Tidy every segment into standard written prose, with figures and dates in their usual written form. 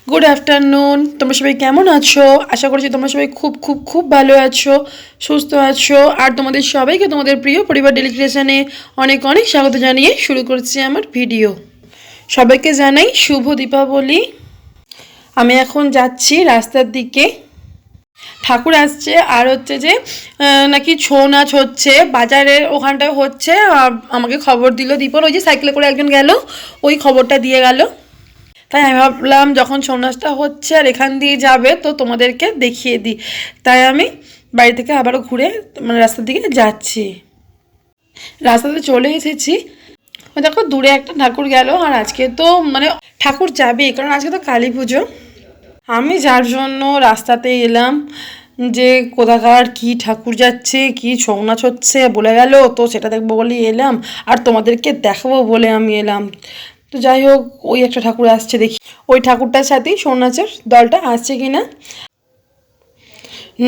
Good afternoon. তোমরা সবাই কেমন আছো? আশা করছি তোমরা সবাই খুব খুব খুব ভালো আছো, সুস্থ আছো। আর তোমাদের সবাইকে তোমাদের প্রিয় পরিবার ডেলি ক্রিয়েশনে অনেক অনেক স্বাগত জানিয়ে শুরু করছি আমার ভিডিও। সবাইকে জানাই শুভ দীপাবলি। আমি এখন যাচ্ছি রাস্তার দিকে। ঠাকুর আসছে আর হচ্ছে যে নাকি ছৌ নাচ হচ্ছে বাজারের ওখানটায় হচ্ছে। আমাকে খবর দিল দীপল, ওই যে সাইকেলে করে একজন গেল, ওই খবরটা দিয়ে গেল। তাই আমি ভাবলাম যখন ছৌ নাচটা হচ্ছে আর এখান দিয়ে যাবে তো তোমাদেরকে দেখিয়ে দিই। তাই আমি বাড়ি থেকে আবারও ঘুরে মানে রাস্তার দিকে যাচ্ছি। রাস্তাতে চলে এসেছি। দেখো দূরে একটা ঠাকুর গেল, আর আজকে তো মানে ঠাকুর যাবে কারণ আজকে তো কালী পুজো। আমি যার জন্য রাস্তাতে এলাম যে কোথাকার কি ঠাকুর যাচ্ছে, কি ছৌ নাচ হচ্ছে বলে গেল, তো সেটা দেখবো বলেই এলাম আর তোমাদেরকে দেখাবো বলে আমি এলাম। তো যাই হোক, ওই একটা ঠাকুর আসছে, দেখি ওই ঠাকুরটার সাথেই ছৌ নাচের দলটা আসছে কি না।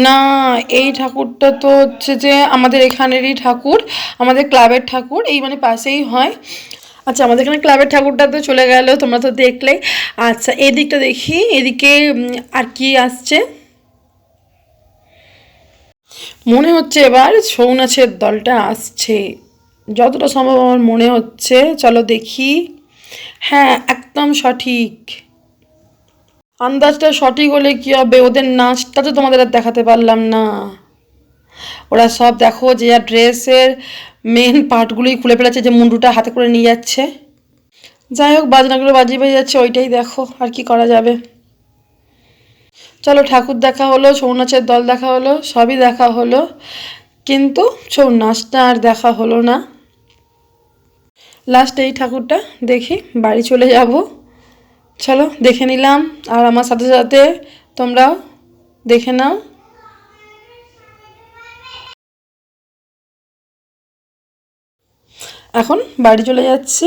না, এই ঠাকুরটা তো হচ্ছে যে আমাদের এখানেরই ঠাকুর, আমাদের ক্লাবের ঠাকুর, এই মানে পাশেই হয়। আচ্ছা, আমাদের এখানে ক্লাবের ঠাকুরটা তো চলে গেল, তোমরা তো দেখলে। আচ্ছা, এদিকটা দেখি, এদিকে আর কি আসছে। মনে হচ্ছে এবার ছৌ নাচের দলটা আসছে, যতটা সম্ভব আমার মনে হচ্ছে। চলো দেখি। হ্যাঁ, একদম সঠিক। আন্দাজটা সঠিক হলে কি হবে, ওদের নাচটা তো তোমাদের আর দেখাতে পারলাম না। ওরা সব দেখো যে আর ড্রেসের মেন পার্টগুলোই খুলে ফেলেছে, যে মুন্ডুটা হাতে করে নিয়ে যাচ্ছে। যাই হোক, বাজনাগুলো বাজিয়ে বাজিয়ে যাচ্ছে, ওইটাই দেখো, আর কি করা যাবে। চলো, ঠাকুর দেখা হলো, ছৌ নাচের দল দেখা হলো, সবই দেখা হলো, কিন্তু ছৌ নাচটা আর দেখা হলো না। লাস্ট এই ঠাকুরটা দেখি বাড়ি চলে যাব। চলো দেখে নিলাম, আর আমার সাথে সাথে তোমরাও দেখে নাও। এখন বাড়ি চলে যাচ্ছি।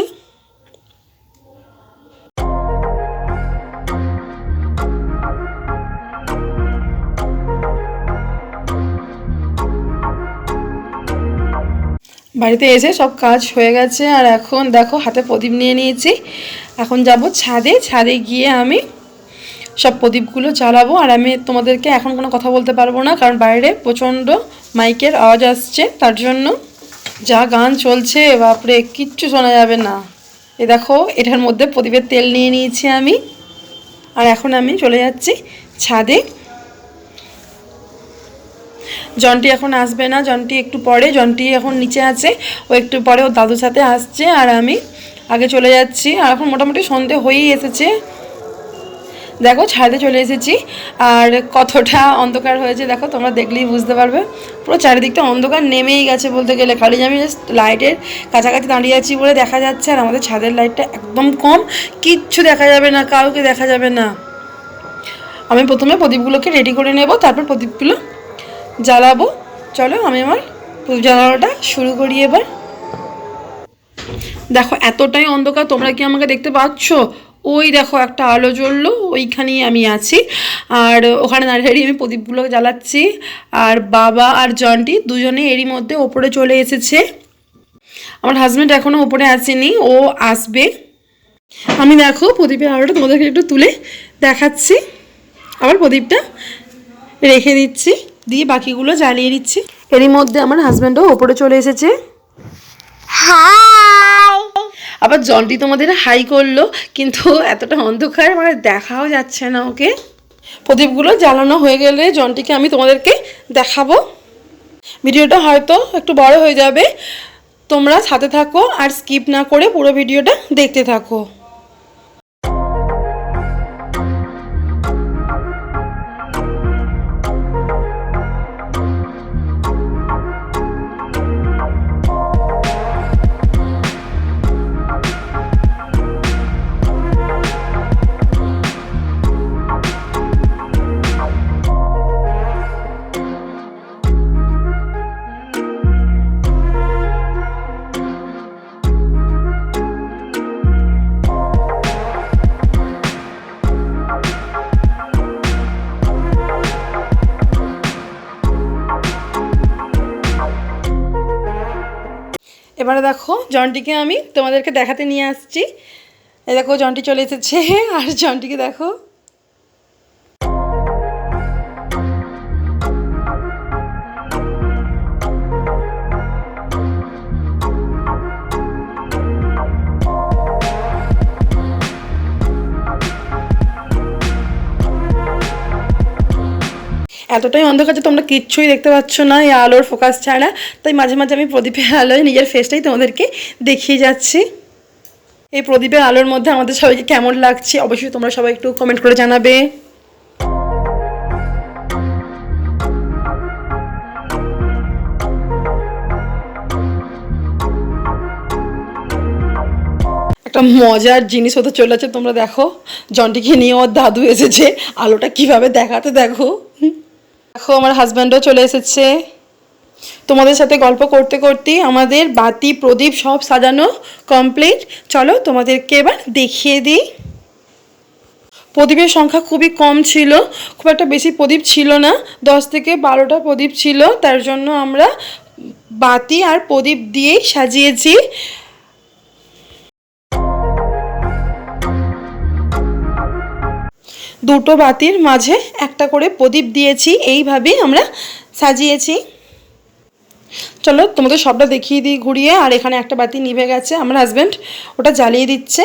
বাড়িতে এসে সব কাজ হয়ে গেছে, আর এখন দেখো হাতে প্রদীপ নিয়ে নিয়েছি। এখন যাব ছাদে, ছাদে গিয়ে আমি সব প্রদীপগুলো জ্বালাবো। আর আমি তোমাদেরকে এখন কোনো কথা বলতে পারবো না, কারণ বাইরে প্রচণ্ড মাইকের আওয়াজ আসছে, তার জন্য। যা গান চলছে বাপরে, কিচ্ছু শোনা যাবে না। এ দেখো, এটার মধ্যে প্রদীপের তেল নিয়ে নিয়েছি আমি, আর এখন আমি চলে যাচ্ছি ছাদে। জন্টি এখন আসবে না, জন্টি একটু পরে, জন্টি এখন নিচে আছে, ও একটু পরে ওর দাদুর সাথে আসছে, আর আমি আগে চলে যাচ্ছি। আর এখন মোটামুটি সন্ধে হয়েই এসেছে। দেখো ছাদে চলে এসেছি, আর কতটা অন্ধকার হয়েছে দেখো, তোমরা দেখলেই বুঝতে পারবে। পুরো চারিদিকটা অন্ধকার নেমেই গেছে বলতে গেলে, খালি আমি জাস্ট লাইটের কাছাকাছি দাঁড়িয়ে আছি বলে দেখা যাচ্ছে। আর আমাদের ছাদের লাইটটা একদম কম, কিচ্ছু দেখা যাবে না, কাউকে দেখা যাবে না। আমি প্রথমে প্রদীপগুলোকে রেডি করে নেব, তারপর প্রদীপগুলো জ্বালাবো। চলো আমি আমার প্রদীপ জ্বালানোটা শুরু করি এবার। দেখো এতটাই অন্ধকার, তোমরা কি আমাকে দেখতে পাচ্ছ? ওই দেখো একটা আলো জ্বললো, ওইখানেই আমি আছি, আর ওখানে দাঁড়িয়ে দাঁড়িয়ে আমি প্রদীপগুলো জ্বালাচ্ছি। আর বাবা আর জন্টি দুজনে এরই মধ্যে ওপরে চলে এসেছে। আমার হাজব্যান্ড এখনও ওপরে আসেনি, ও আসবে। আমি দেখো প্রদীপের আলোটা তোমাদেরকে একটু তুলে দেখাচ্ছি। আবার প্রদীপটা রেখে দিচ্ছি, দিয়ে বাকিগুলো জ্বালিয়ে দিচ্ছি। এরই মধ্যে আমার হাজব্যান্ডও ওপরে চলে এসেছে। আবার জন্টি তোমাদের হাই করলো, কিন্তু এতটা অন্ধকার মানে দেখাও যাচ্ছে না ওকে। প্রদীপগুলো জ্বালানো হয়ে গেলে জন্টিকে আমি তোমাদেরকে দেখাবো। ভিডিওটা হয়তো একটু বড় হয়ে যাবে, তোমরা সাথে থাকো আর স্কিপ না করে পুরো ভিডিওটা দেখতে থাকো। এবারে দেখো জন্টিকে আমি তোমাদেরকে দেখাতে নিয়ে আসছি। এই দেখো জন্টি চলে এসেছে, আর জন্টিকে দেখো এতটাই অন্ধকার যে তোমরা কিচ্ছুই দেখতে পাচ্ছ না এই আলোর ফোকাস ছাড়া, তাই মাঝে মাঝে আমি প্রদীপের আলোয় নিজের ফেসটাই তোমাদেরকে দেখিয়ে যাচ্ছি। এই প্রদীপের আলোর মধ্যে আমাদের সবাইকে কেমন লাগছে অবশ্যই তোমরা সবাই একটু কমেন্ট করে জানাবে। একটা মজার জিনিস হতে চলেছে, তোমরা দেখো জন্টিকে নিয়ে ওর দাদু এসেছে, আলোটা কিভাবে দেখাতে দেখো। দেখো আমার হাজব্যান্ডও চলে এসেছে। তোমাদের সাথে গল্প করতে করতেই আমাদের বাতি প্রদীপ সব সাজানো কমপ্লিট। চলো তোমাদেরকে এবার দেখিয়ে দিই। প্রদীপের সংখ্যা খুবই কম ছিল, খুব একটা বেশি প্রদীপ ছিল না, 10 থেকে 12টা প্রদীপ ছিল। তার জন্য আমরা বাতি আর প্রদীপ দিয়েই সাজিয়েছি। দুটো বাতির মাঝে একটা করে প্রদীপ দিয়েছি, এইভাবেই আমরা সাজিয়েছি। চলো তোমাদের সবটা দেখিয়ে দিই ঘুরিয়ে। আর এখানে একটা বাতি নিভে গেছে, আমার হাজব্যান্ড ওটা জ্বালিয়ে দিচ্ছে।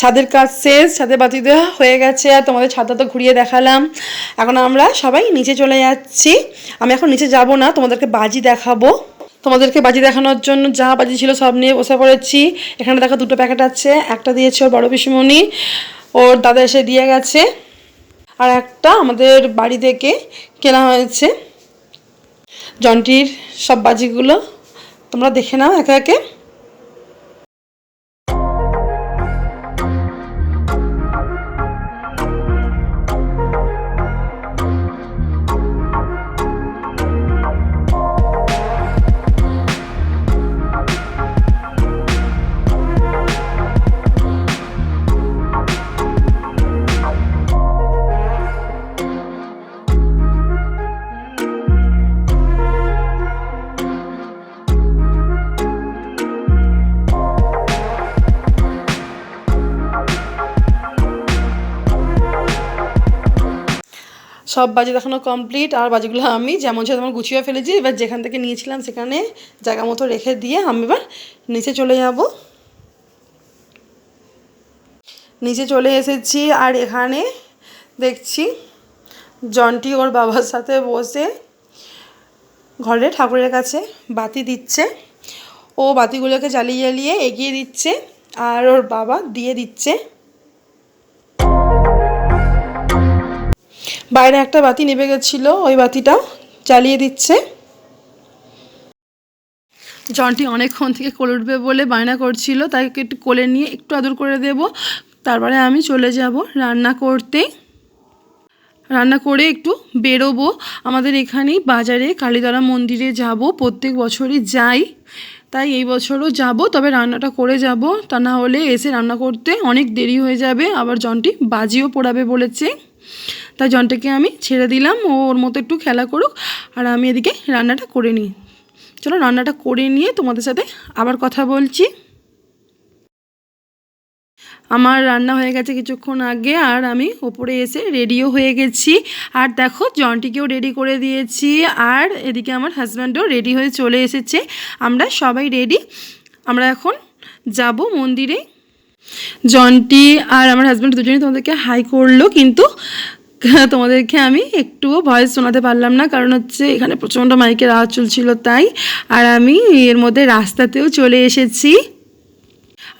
ছাদের কাজ শেষ, ছাদে বাতি দেওয়া হয়ে গেছে, আর তোমাদের ছাদটা তো ঘুরিয়ে দেখালাম। এখন আমরা সবাই নিচে চলে যাচ্ছি। আমি এখন নিচে যাব না, তোমাদেরকে বাজি দেখাবো। তোমাদেরকে বাজি দেখানোর জন্য যা বাজি ছিল সব নিয়ে বসে পড়েছি। এখানে দেখো দুটো প্যাকেট আছে, একটা দিয়েছে ওর বড় পিসিমণি, ওর দাদা এসে দিয়ে গেছে, আর একটা আমাদের বাড়ি থেকে কেনা হয়েছে। জন্টির সব বাজিগুলো তোমরা দেখে নাও একে একে। সব বাজি দেখানো কমপ্লিট, আর বাজিগুলো আমি যেমন তেমন গুছিয়ে ফেলেছি। এবার যেখান থেকে নিয়েছিলাম সেখানে জায়গা মতো রেখে দিয়ে আমি এবার নিচে চলে যাব। নিচে চলে এসেছি, আর এখানে দেখছি জন্টি ওর বাবার সাথে বসে ঘরে ঠাকুরের কাছে বাতি দিচ্ছে। ও বাতিগুলোকে জ্বালিয়ে জ্বালিয়ে এগিয়ে দিচ্ছে, আর ওর বাবা দিয়ে দিচ্ছে। বাইরে একটা বাতি নিভে গেছিলো, ওই বাতিটাও জ্বালিয়ে দিচ্ছে। জন্টি অনেকক্ষণ থেকে কোলে উঠবে বলে বায়না করছিল, তাই একটু কোলে নিয়ে একটু আদর করে দেব, তারপরে আমি চলে যাব রান্না করতে। রান্না করে একটু বেরোবো। আমাদের এখানেই বাজারে কালীতলা মন্দিরে যাব, প্রত্যেক বছরই যাই, তাই এই বছরও যাব। তবে রান্নাটা করে যাব, তা না হলে এসে রান্না করতে অনেক দেরি হয়ে যাবে। আবার জন্টি বাজিও পোড়াবে বলেছে, তাই জন্টিকে আমি ছেড়ে দিলাম, ওর মতো একটু খেলা করুক, আর আমি এদিকে রান্নাটা করে নিই। চলো রান্নাটা করে নিয়ে তোমাদের সাথে আবার কথা বলছি। আমার রান্না হয়ে গেছে কিছুক্ষণ আগে, আর আমি ওপরে এসে রেডিও হয়ে গেছি। আর দেখো জন্টিকেও রেডি করে দিয়েছি, আর এদিকে আমার হাজব্যান্ডও রেডি হয়ে চলে এসেছে। আমরা সবাই রেডি, আমরা এখন যাব মন্দিরে। জন্টি আর আমার হাজব্যান্ড দুজনেই তোমাদেরকে হাই করলো, কিন্তু তোমাদেরকে আমি একটুও ভয়েস শোনাতে পারলাম না, কারণ হচ্ছে এখানে প্রচণ্ড মাইকের আওয়াজ চলছিল তাই। আর আমি এর মধ্যে রাস্তাতেও চলে এসেছি।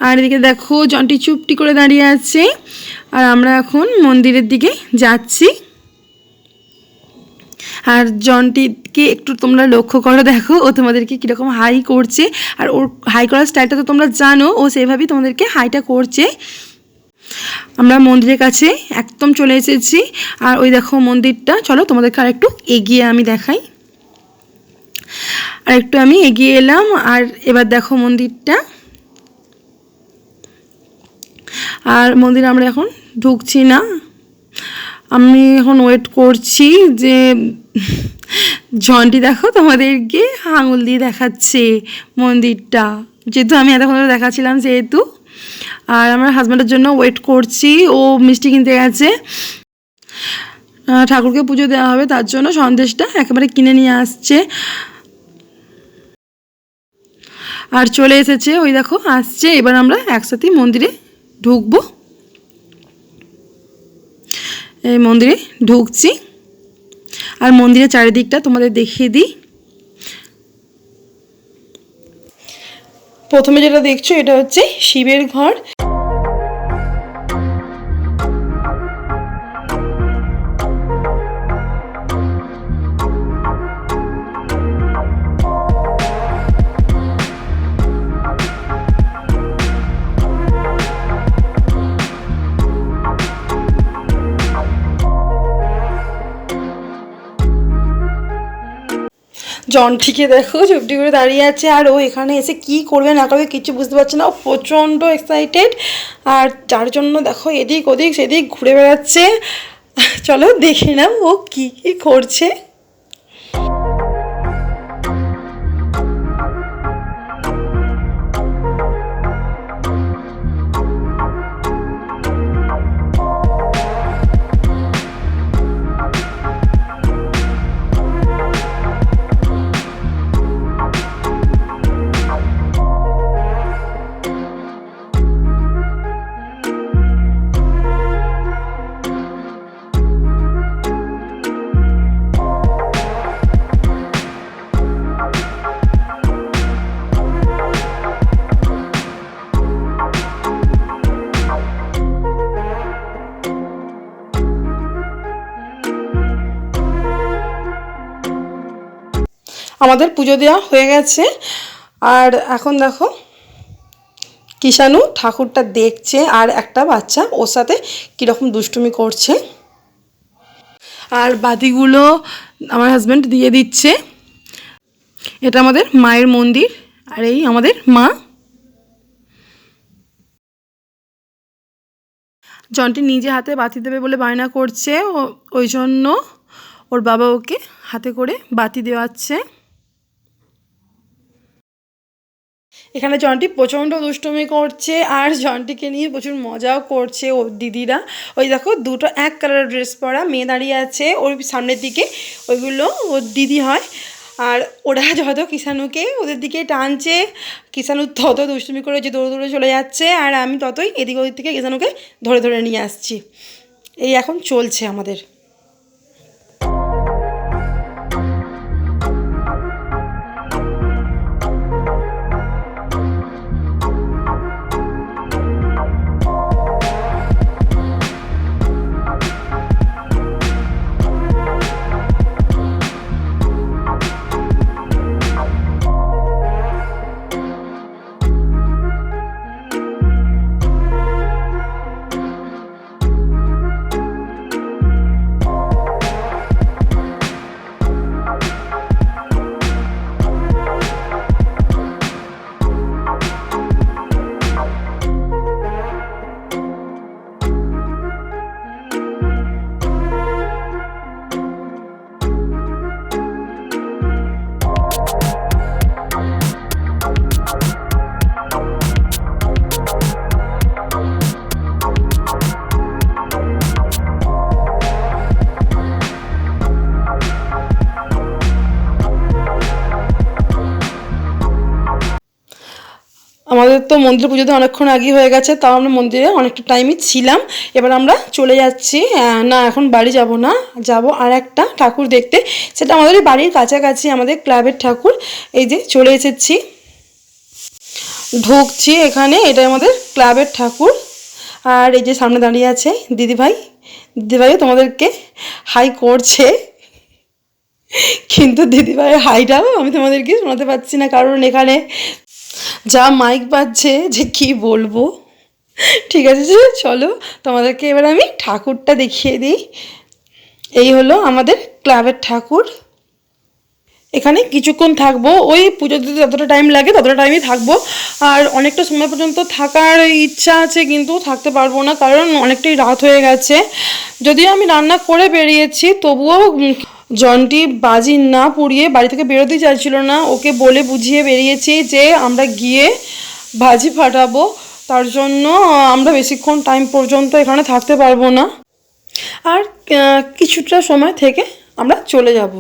আর এদিকে দেখো জন্টি চুপটি করে দাঁড়িয়ে আছে, আর আমরা এখন মন্দিরের দিকে যাচ্ছি। আর জন্টিকে একটু তোমরা লক্ষ্য করো, দেখো ও তোমাদেরকে কীরকম হাই করছে। আর ওর হাই করার স্টাইলটা তো তোমরা জানো, ও সেভাবেই তোমাদেরকে হাইটা করছে। আমরা মন্দিরের কাছে একদম চলে এসেছি, আর ওই দেখো মন্দিরটা। চলো তোমাদেরকে আর একটু এগিয়ে আমি দেখাই। আর একটু আমি এগিয়ে এলাম, আর এবার দেখো মন্দিরটা। আর মন্দিরে আমরা এখন ঢুকছি না, আমি এখন ওয়েট করছি যে জনটি দেখো তোমাদেরকে আঙুল দিয়ে দেখাচ্ছে মন্দিরটা, যেহেতু আমি এতক্ষণ ধরে দেখাচ্ছিলাম সেহেতু। আর আমার হাজব্যান্ডের জন্য ওয়েট করছি, ও মিষ্টি কিনতে গেছে, ঠাকুরকে পুজো দেওয়া হবে তার জন্য সন্দেশটা একেবারে কিনে নিয়ে আসছে। আর চলে এসেছে, ওই দেখো আসছে। এবার আমরা একসাথেই মন্দিরে ঢুকবো। এই মন্দিরে ঢুকছি, আর মন্দিরের চারিদিকটা তোমাদের দেখিয়ে দিই। প্রথমে যেটা দেখছো এটা হচ্ছে শিবের ঘর। জনটিকে দেখো চুপটি করে দাঁড়িয়ে আছে, আর ও এখানে এসে কি করবে না করবে কিছু বুঝতে পারছে না। ও প্রচণ্ড এক্সাইটেড, আর যার জন্য দেখো এদিক ওদিক সেদিক ঘুরে বেড়াচ্ছে। চলো দেখে নাও ও কী কী করছে। আমাদের পুজো দেওয়া হয়ে গেছে, আর এখন দেখো কিষাণু ঠাকুরটা দেখছে, আর একটা বাচ্চা ওর সাথে কীরকম দুষ্টুমি করছে। আর বাতিগুলো আমার হাজব্যান্ড দিয়ে দিচ্ছে। এটা আমাদের মায়ের মন্দির, আর এই আমাদের মা। জনটি নিজে হাতে বাতি দেবে বলে বায়না করছে, ওই জন্য ওর বাবা ওকে হাতে করে বাতি দেওয়াচ্ছে। এখানে জনটি প্রচণ্ড দুষ্টুমি করছে, আর জনটিকে নিয়ে প্রচুর মজাও করছে ওর দিদিরা। ওই দেখো দুটো এক কালারের ড্রেস পরা মেয়ে দাঁড়িয়ে আছে ওর সামনের দিকে, ওইগুলো ওর দিদি হয়। আর ওরা যত কিষাণুকে ওদের দিকে টানছে, কিষাণু তত দুষ্টুমি করে যে দৌড়ে দৌড়ে চলে যাচ্ছে, আর আমি ততই এদিক ওদিক থেকে কিষাণুকে ধরে ধরে নিয়ে আসছি। এই এখন চলছে আমাদের। আমাদের তো মন্দির পুজোতে অনেকক্ষণ আগেই হয়ে গেছে, তাও আমরা মন্দিরে অনেকটা টাইমই ছিলাম। এবার আমরা চলে যাচ্ছি, না এখন বাড়ি যাব না, যাব আর একটা ঠাকুর দেখতে। সেটা আমাদের বাড়ির কাছাকাছি, আমাদের ক্লাবের ঠাকুর। এই যে চলে এসেছি, ঢুকছি এখানে, এটা আমাদের ক্লাবের ঠাকুর। আর এই যে সামনে দাঁড়িয়ে আছে দিদিভাই, দিদিভাইও তোমাদেরকে হাই করছে, কিন্তু দিদিভাইয়ের হাইটাও আমি তোমাদেরকে শোনাতে পারছি না, কারণ এখানে যা মাইক বাজছে যে কি বলবো। ঠিক আছে, চলো তোমাদেরকে এবার আমি ঠাকুরটা দেখিয়ে দিই। এই হলো আমাদের ক্লাবের ঠাকুর। এখানে কিছুক্ষণ থাকবো, ওই পুজো দিতে যতটা টাইম লাগে ততটা টাইমই থাকবো। আর অনেকটা সময় পর্যন্ত থাকার ইচ্ছা আছে, কিন্তু থাকতে পারবো না, কারণ অনেকটাই রাত হয়ে গেছে। যদিও আমি রান্না করে বেরিয়েছি, তবুও জন্টি বাজি না পুড়িয়ে বাড়ি থেকে বেরোতেই চাইছিল না। ওকে বলে বুঝিয়ে বেরিয়েছি যে আমরা গিয়ে বাজি ফাটাবো, তার জন্য আমরা বেশিক্ষণ টাইম পর্যন্ত এখানে থাকতে পারবো না। আর কিছুটা সময় থেকে আমরা চলে যাব।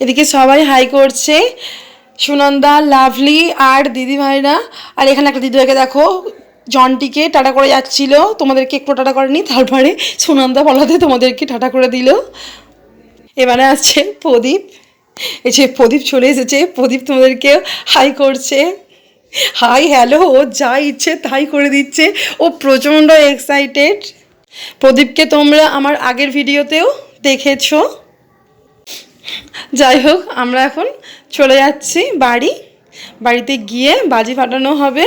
এদিকে সবাই হাই করছে, সুনন্দা, লাভলি আর দিদিভাইরা। আর এখানে একটা দিদিভাইকে দেখো, জন্টিকে টাটা করে যাচ্ছিল, তোমাদেরকে একটু টাটা করেনি, তারপরে সুনন্দা বলাতে তোমাদেরকে টাটা করে দিল। এবারে আসছে প্রদীপ, এই যে প্রদীপ চলে এসেছে, প্রদীপ তোমাদেরকে হাই করছে, হাই হ্যালো, ও যা ইচ্ছে তাই করে দিচ্ছে, ও প্রচণ্ড এক্সাইটেড। প্রদীপকে তোমরা আমার আগের ভিডিওতেও দেখেছো। যাই হোক, আমরা এখন চলে যাচ্ছি বাড়িতে গিয়ে বাজি ফাটানো হবে।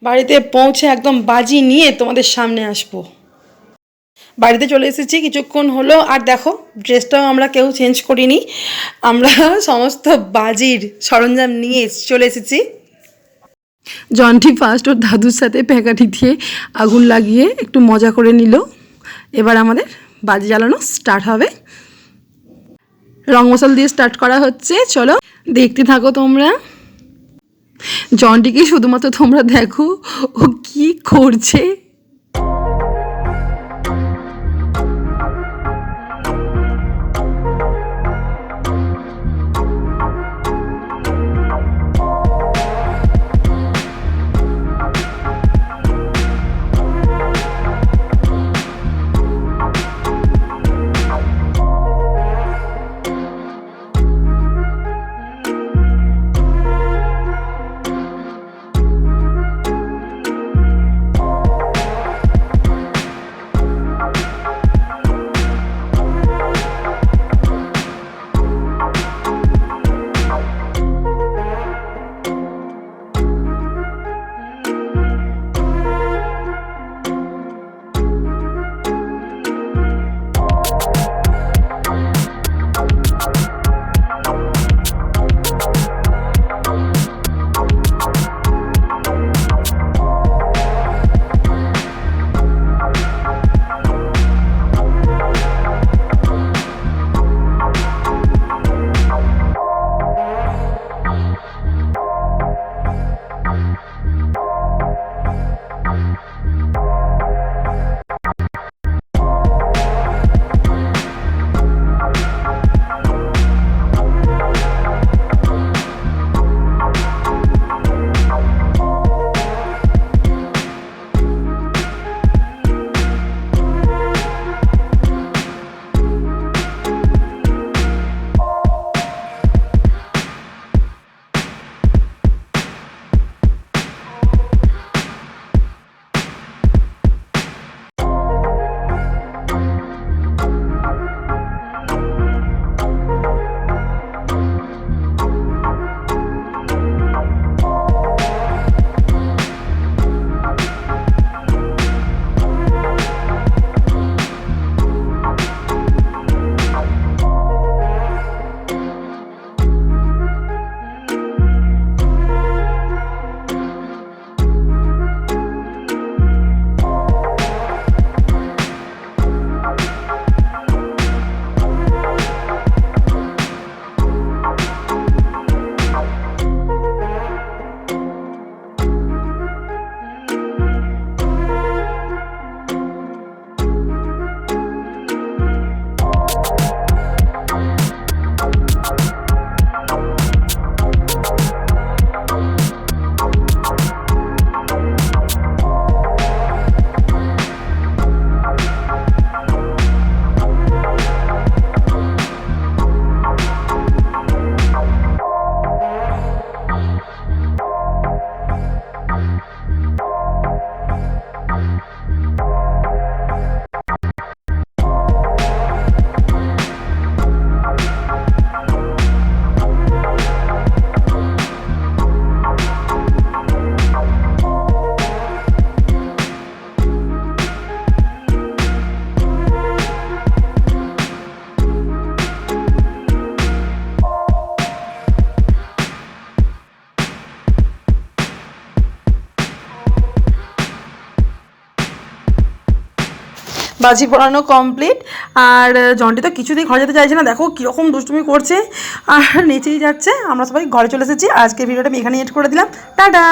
বাড়িতে পৌঁছে একদম বাজি নিয়ে তোমাদের সামনে আসবো। বাড়িতে চলে এসেছি, কিছুক্ষণ হলো। আর দেখো, ড্রেসটাও আমরা কেউ চেঞ্জ করিনি, আমরা সমস্ত বাজির সরঞ্জাম নিয়ে চলে এসেছি। জন্টি ফার্স্ট ওর দাদুর সাথে প্যাকাঠি দিয়ে আগুন লাগিয়ে একটু মজা করে নিল। এবার আমাদের বাজি জ্বালানো স্টার্ট হবে। রং মশলা দিয়ে স্টার্ট করা হচ্ছে, চলো দেখতে থাকো তোমরা। জন্টিকে শুধুমাত্র তোমরা দেখো ও কি করছে। বাজি পড়ানো কমপ্লিট। আর জন্টি তো কিছুতেই ঘরে যেতে চাইছে না, দেখো কীরকম দুষ্টুমি করছে আর নেচেই যাচ্ছে। আমরা সবাই ঘরে চলে এসেছি। আজকে ভিডিওটা আমি এখানে এড করে দিলাম। টাটা।